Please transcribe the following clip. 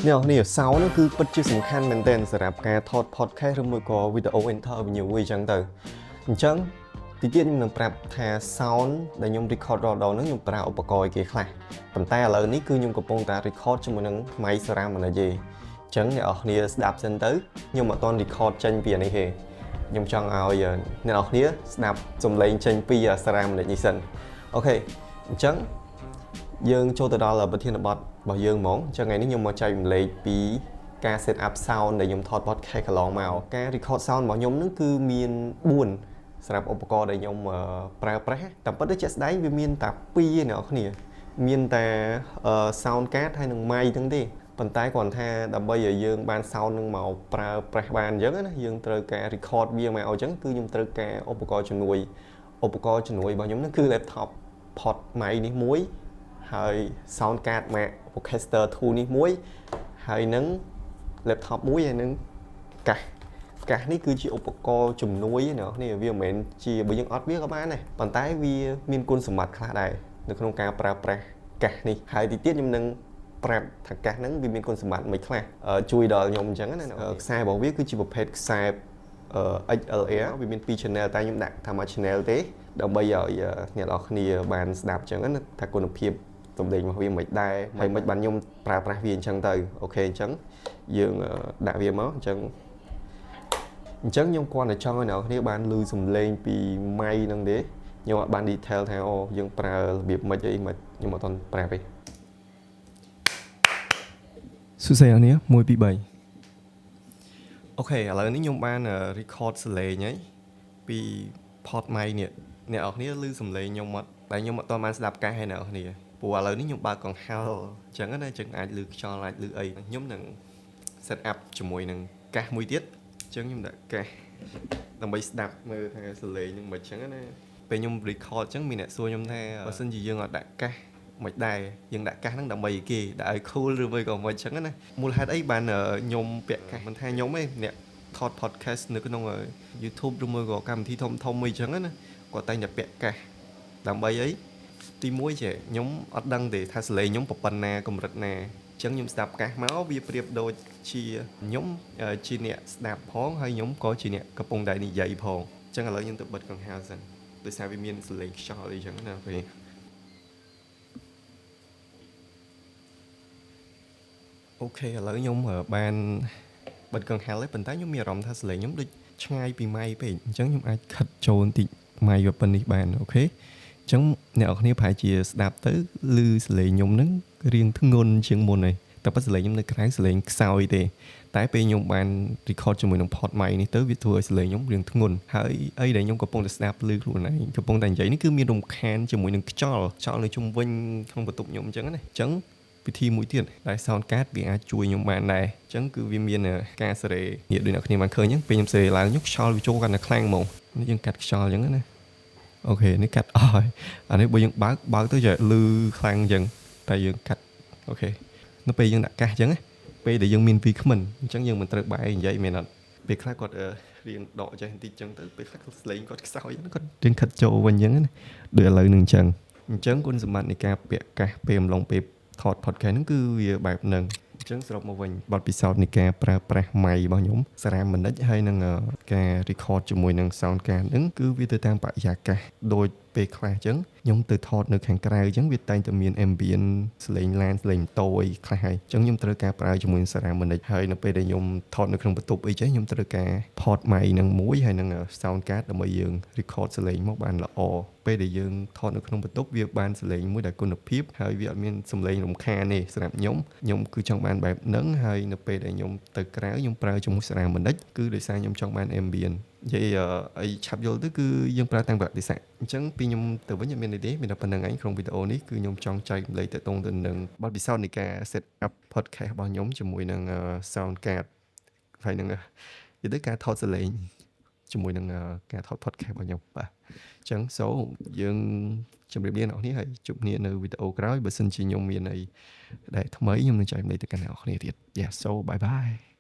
เนี่ยนี่เสานั่นคือปัจจุบันสำคัญเหมือนเดิมสำหรับการทอดพอดแคสต์หรือไม่ก็วิดีโออินเทอร์วิวจังเตอจังที่เดียวยังปรับแทนเสาได้ยมรีคอร์ดเรานั่งยมปรับอุปกรณ์เกี่ยวกับปัจจัยอะไรนี่คือยมกับปงตารีคอร์ดจมูกนั่งไม้สรามมันอะไรจังเนี่ยนี่ดับเซนเตอร์ยมมาตอนรีคอร์ดจังเปลี่ยนนี่เหรอยมจังเอาอย่างเนี่ยนี่ดับจมเลยจังปีสรามมันอะไรสันโอเคจังយើងចូលទៅដល់ប្រធានបទរបស់យើងហ្មងអញ្ចឹងថ្ងៃនេះខ្ញុំមកចែករំលែកពីការ set up sound ដែលខ្ញុំថត podcast កន្លងមកការ record sound របស់ខ្ញុំហ្នឹងគឺមាន4សម្រាប់ឧបករណ៍ដែលខ្ញុំប្រើប្រាស់តែប៉ុន្តែជាក់ស្ដែងវាមានតែ2ទេអ្នកនរគ្នាមានតែ sound card ហើយនិង mic ហ្នឹងទេប៉ុន្តែគ្រាន់ថាដើម្បីឲ្យយើងបាន sound នឹងមកប្រើប្រាស់បានអញ្ចឹងណាយើងត្រូវការ record វាមកអញ្ចឹងគឺខ្ញុំត្រូវការឧបករណ៍ជំនួយរបស់ខ្ញុំហ្នឹងគឺ laptop pod mic នេះមួយហើយ sound card មក Podcaster 2នេះមួយហើយនឹង laptop មួយហើយនឹងកាសនេះគឺជាឧបករណ៍ជំនួយណានេះវាមិនមែនជាបើយើងអត់វាក៏បានដែរប៉ុន្តែវាមានគុណសម្បត្តិខ្លះដែរនៅក្នុងការប្រើប្រាស់កាសនេះហើយទីទៀតខ្ញុំនឹងប្រាប់ថាកាសហ្នឹងវាមានគុណសម្បត្តិមិនខ្លះជួយដល់ខ្ញុំអញ្ចឹងណាខ្សែរបស់វាគឺជាប្រភេទខ្សែ XLR វាមាន2 channel តែខ្ញុំដាក់ថាមួយ channel ទេដើម្បីឲ្យអ្នកនរគ្នាបានស្ដាប់អញ្ចឹងណាថាគុណភាពសំឡេងរបស់វាមិនដែរហើយមិនបានខ្ញុំប្រើប្រាស់វាអញ្ចឹងទៅអូខេអញ្ចឹងយើងដាក់វាមកអញ្ចឹងខ្ញុំគ្រាន់តែចង់ឲ្យអ្នកនរគ្នាបានឮសំឡេងពីម៉ៃហ្នឹងទេខ្ញុំអត់បាន detail ថាអូយើងប្រើរបៀបម៉េចអីមិនខ្ញុំអត់ទាន់ប្រាប់ទេសួស្តីអ្នកនរគ្នា1 2 3អូខេឥឡូវនេះខ្ញុំបាន record សំឡេងហើយពី pod mic នេះអ្នកនរគ្នាឮសំឡេងខ្ញុំអត់តែខ្ញុំអត់ទាន់បានស្ដាប់កាសឲ្យអ្នកនរគ្នាព្រោះឥឡូវនេះខ្ញុំបើកកង្ហារអញ្ចឹងណាចឹងអាចឮខ្យល់អាចឮអីខ្ញុំនឹង set up ជាមួយនឹងកាសមួយទៀតអញ្ចឹងខ្ញុំដាក់កាសដើម្បីស្ដាប់មើលថាសំឡេងនឹងមិនអញ្ចឹងណាពេលខ្ញុំ record អញ្ចឹងមានអ្នកសួរខ្ញុំថាបើសិនជាយើងអត់ដាក់កាសមិនដែរយើងដាក់កាសហ្នឹងដើម្បីគេដាក់ឲ្យ cool ឬមួយក៏មិនអញ្ចឹងណាមូលហេតុអីបានខ្ញុំពាក់កាសមិនថាខ្ញុំទេអ្នកថត podcast នៅក្នុង YouTube ឬមួយក៏កម្មវិធីធំអីអញ្ចឹងណាគាត់តែងតែពាក់កាសដើម្បីអីទី1ចេះខ្ញុំអត់ដឹងទេថាសលេងខ្ញុំប៉ុណ្ណាកម្រិតណាអញ្ចឹងខ្ញុំស្ដាប់កាសមកវាប្រៀបដូចជាខ្ញុំជាអ្នកស្ដាប់ផងហើយខ្ញុំក៏ជាអ្នកកំពុងតែនិយាយផងអញ្ចឹងឥឡូវខ្ញុំទៅបិទកង្ហារសិនដោយសារវាមានសលេងខ្យល់អីចឹងណាពេលអូខេឥឡូវខ្ញុំបានបិទកង្ហារហើយប៉ុន្តែខ្ញុំមានអារម្មណ៍ថាសលេងខ្ញុំដូចឆ្ងាយពីម៉ៃពេកអញ្ចឹងខ្ញុំអាចខិតចូលបន្តិចម៉ៃវាប៉ុណ្នេះបានអូខេអញ្ចឹងអ្នកនរគ្នាប្រហែលជាស្ដាប់ទៅឮសលេងខ្ញុំហ្នឹងរៀងធ្ងន់ជាងមុនហើយតែប៉ុន្តែសលេងខ្ញុំនៅក្រៅសលេងខ្សោយទេតែពេលខ្ញុំបាន record ជាមួយនឹង pod mic នេះទៅវាធ្វើឲ្យសលេងខ្ញុំរៀងធ្ងន់ហើយអីដែលខ្ញុំកំពុងតែស្ដាប់ឮខ្លួនឯងកំពុងតែនិយាយនេះគឺមានរំខានជាមួយនឹងខ្យល់នៅជុំវិញក្នុងបន្ទប់ខ្ញុំអញ្ចឹងណាអញ្ចឹងវិធីមួយទៀតដែល sound card វាអាចជួយខ្ញុំបានដែរអញ្ចឹងគឺវាមានការសេរីនេះដូចអ្នកគ្នាបានឃើញអញ្ចឹងពេលខ្ញុំសេរីឡើងខ្យល់វាចូលកាន់តែខ្លាំងហ្មងនេះយើងកាត់ខ្យល់អញ្ចឹងណាអូខេនេះកាត់អស់ហើយអានេះបើយើងបើកទៅចេះលឺខ្លាំងអញ្ចឹងតែយើងកាត់អូខេនៅពេលយើងដាក់កាសអញ្ចឹងពេលដែលយើងមានវីគ្មិនអញ្ចឹងយើងមិនត្រូវបែរនិយាយមែនអត់ពេលខ្លះគាត់រៀងដកចេះបន្តិចអញ្ចឹងទៅពេលខ្លះគាត់ស្លេងគាត់ខ្សោយគាត់រៀងខិតចូលវិញអញ្ចឹងណាដូចឥឡូវនឹងអញ្ចឹងគុណសម្បត្តិនៃការពាក់កាសពេលអំឡុងពេលថត podcast ហ្នឹងគឺវាបែបហ្នឹងអញ្ចឹងសរុបមកវិញបទពិសោធន៍នៃការប្រើប្រាស់ម៉ៃរបស់ខ្ញុំសារ៉ាមនិចហើយនឹងការ record ជាមួយនឹង sound card ហ្នឹងគឺវាទៅតាមបរិយាកាសដូចពេលខ្លះអញ្ចឹងខ្ញុំទៅថតនៅខាងក្រៅអញ្ចឹងវាតែងតែមាន ambient សលេងឡានសលេងម៉ូតូអីខ្លះហើយអញ្ចឹងខ្ញុំត្រូវការប្រើជាមួយនឹងសារ៉ាមនិចហើយនៅពេលដែលខ្ញុំថតនៅក្នុងបន្ទប់អីចឹងខ្ញុំត្រូវការ pod mic ហ្នឹងមួយហើយនឹង sound card ដើម្បីយើង record សលេងមកបានល្អពេលដែលយើងថតនៅក្នុងបន្ទប់វាបានសលេងមួយដែលគុណភាពហើយវាអត់មានសំឡេងរំខានទេសម្រាប់ខ្ញុំគឺចង់បានបែបហ្នឹងហើយនៅពេលដែលខ្ញុំទៅក្រៅខ្ញុំប្រើជាមួយសារ៉ាមនិចគឺដោយសារខ្ញុំចង់បាន ambient និយាយអីឆាប់យល់ទៅគឺយើងប្រើតាមប្រតិសាអញ្ចឹងពីខ្ញុំទៅវិញអត់មានអីទេមានតែប៉ុណ្្នឹងឯងក្នុងវីដេអូនេះគឺខ្ញុំចង់ចែករំលែកទៅនឹងបទពិសោធន៍នៃការ set up podcast របស់ខ្ញុំជាមួយនឹង sound card ហើយនឹងនិយាយទៅការថតសលេងជាមួយនឹងការថត podcast របស់ខ្ញុំបាទអញ្ចឹង so យើងជម្រាបលាអ្នកនរហើយជួបគ្នានៅវីដេអូក្រោយបើសិនជាខ្ញុំមានអីដែលថ្មីខ្ញុំនឹងចែករំលែកទៅកាន់អ្នកនរទៀត yeah so bye bye